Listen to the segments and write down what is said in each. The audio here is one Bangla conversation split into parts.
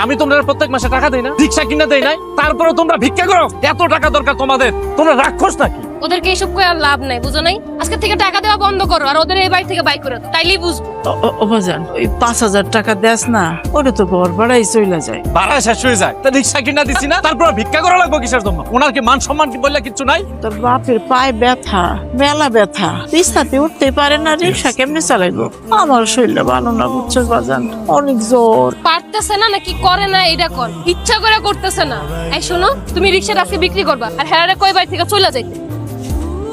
আমি তোমরা প্রত্যেক মাসে টাকা দেই না, রিক্সা কিনে দেই নাই, তারপরে তোমরা ভিক্ষা করো। এত টাকা দরকার তোমাদের? তোমরা রাক্ষস নাকি? ওদেরকে এইসব করে আর লাভ নাই, বুঝো নাই? আজকে থেকে টাকা দেওয়া বন্ধ করো আর ওদের এই বাড়ি থেকে বাইক করে দাও, তাইলেই বুঝবো। ও বাজান, ওই 5,000 টাকা দেস না, ওটা তো ঘর ভাড়াই চইলা যায়। ভাড়া শেষ হয়ে যায়, তা রিক্সা কিনা দিছি না, তারপর ভিক্ষা করা লাগবে কিসের জন্য? ওনার কি মান সম্মান কি বললে কিচ্ছু নাই? তোর বাপের পায়ে ব্যথা, মেলা ব্যথা, বিছনাতে উঠতে পারে না, রিক্সা কেমনে চালাইবো? আমার শরীরটা ভালো না, বুঝছো বাজান, অনেক জোর। পারতেছে না নাকি করে না এটা কর, ইচ্ছা করে করতেছে না। এই শোনো, তুমি রিক্সাটা আজকে বিক্রি করবা আর হেরারে কই বাড়ি থেকে চলে যাইতে।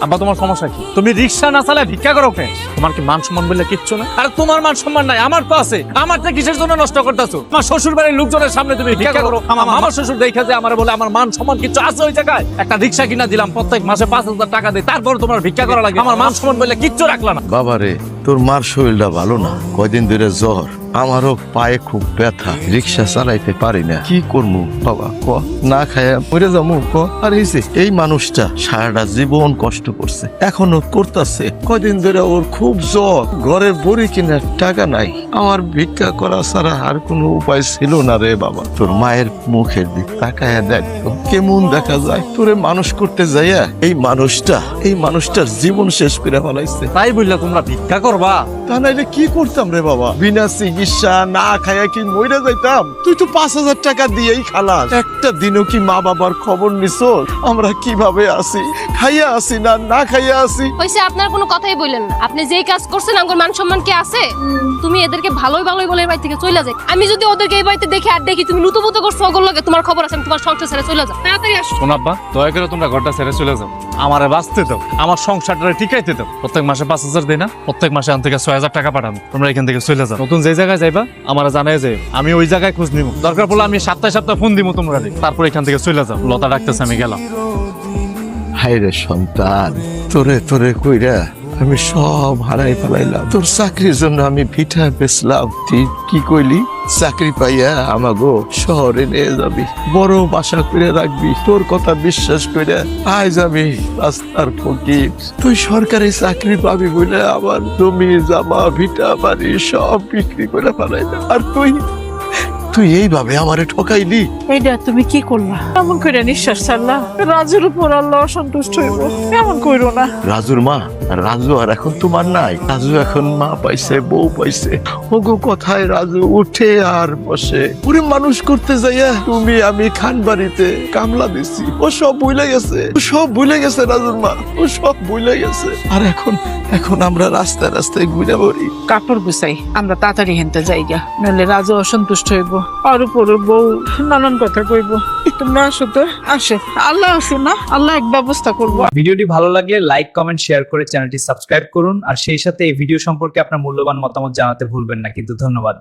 আব্বা তোমার সমস্যা কি? তুমি রিক্সা না চালায় ভিক্ষা করো কেন? তোমার কি মান সম্মান বললে কিচ্ছু না? আর তোমার মান সম্মান নাই, আমার তো আছে। আমারটা কিসের জন্য নষ্ট করতেছো? আমার শ্বশুর বাড়ির লোকজনের সামনে তুমি ভিক্ষা করো, আমার শ্বশুর দেখা যায় আমার বলে আমার মান সম্মান কিচ্ছু আছে ওই জায়গায়? একটা রিক্সা কিনা দিলাম, প্রত্যেক মাসে 5,000 টাকা দেই, তারপর তোমার ভিক্ষা করা লাগে। আমার মান সম্মান বললে কিচ্ছু রাখলা না। বাবারে, তোর মার শরীরটা ভালো না, কয়দিন ধরে জ্বর, আমারও পায়ে খুব ব্যথা, রিক্সা চালাইতে পারি না, কি করবো বাবা ক? না খায়া মরে যাবো ক? আর এই মানুষটা সারাটা জীবন কষ্ট করছে, এখনো করতেছে, কয়দিন ধরে ওর খুব জ্বর, ঘরের বড়ি কেনার টাকা নাই, আমার ভিক্ষা করা ছাড়া আর কোনো উপায় ছিল না রে বাবা। তোর মায়ের মুখের দিক তাকায়া দেখ তো, কেমন দেখা যায়। তোরে মানুষ করতে যাইয়া এই মানুষটার জীবন শেষ করে ফেলাইছে। তাই বললে তোমরা ভিক্ষা করবা? তা নাইলে কি করতাম রে বাবা? বিনা চিকিৎসা না খাইয়া কি মইরা যাইতাম? তুই তো 5,000 টাকা দিয়েই খালাস। একটা দিনও কি মা বাবার খবর নিছ আমরা কিভাবে আছি? খাইয়া আছি না না খাইয়া আছি? হইছে, আপনার কোনো কথাই বললেন না। আপনি যেই কাজ করছেন আমার মান সম্মান কি আছে? তুমি এদেরকে ভালোই বলে এই বাড়ি থেকে চলে যাই। আমি যদি ওদেরকে এই বাড়িতে দেখি আর দেখি তুমি লুতুপুতু করছো ওগুলো লাগে, তোমার খবর আছে, আমি তোমার সংসার ছেড়ে চলে যাও। তাড়াতাড়ি আসো। শোনো আব্বা, দয়া করে তোমরা ঘরটা ছেড়ে চলে যাও, আমারে বাঁচতে দাও, আমার সংসারটা ঠিকাইতে দাও। প্রত্যেক মাসে 5,000 দেই না, প্রত্যেক মাসে আন থেকে 6,000 টাকা পাঠাবো। তোমরা এখান থেকে চলে যাও। নতুন যে জায়গায় যাইবা আমার জানাই যে আমি ওই জায়গায় খোঁজ নিব, দরকার পড়লে আমি সপ্তাহে ফোন দিব তোমরা। তারপর এখান থেকে চলে যাও। লতা ডাকতেছে, আমি গেলাম। হায়রে সন্তান, তোরে কইরা আমি সব হারাই ফেলাইলাম। তোর চাকরির জন্য আমি পিঠা বেচলাম, তুই কি কইলি? চাকরি পাইয়া আমাগো শহরে নিয়ে যাবি, বড় বাসা করে রাখবি, তোর কথা বিশ্বাস করে আজ আমি রাস্তার ফকির। তুই সরকারি চাকরি পাবি বলে আমার জমি জামা ভিটা বাড়ি সব বিক্রি করে ফেলাইলাম, আর তুই এইভাবে আমারে ঠকাইলি। এইটা তুমি কি করলা? এমন করে নিঃশ্বাস ছাড়লা, রাজুর উপর আল্লাহ অসন্তুষ্ট হইব, এমন কইরো না। রাজুর মা, রাজু আর এখন তোমার নাই। রাজু এখন মা পাইছে, বউ পাইছে, ওগো কথায় রাজু উঠে আর বসে। পুরো মানুষ করতে যাইয়া তুমি আমি খান বাড়িতে কামলা দিছি, ও সব ভুলে গেছে রাজুর মা, ও সব ভুলে গেছে। আর এখন আমরা রাস্তায় রাস্তায় ঘুরে বেড়ি। কাপড় গুছাই, আমরা তাড়াতাড়ি হেনতে যাইগা, নইলে রাজু অসন্তুষ্ট হইব, আর উপরে বউ নানান কথা কইব। তোমরা আসো তো, আসো, আল্লাহ আসো না, আল্লাহ এক ব্যবস্থা করবো। ভিডিওটি ভালো লাগলে লাইক, কমেন্ট, শেয়ার করে চ্যানেলটি সাবস্ক্রাইব করুন। আর সেই সাথে এই ভিডিও সম্পর্কে আপনার মূল্যবান মতামত জানাতে ভুলবেন না। কিন্তু ধন্যবাদ।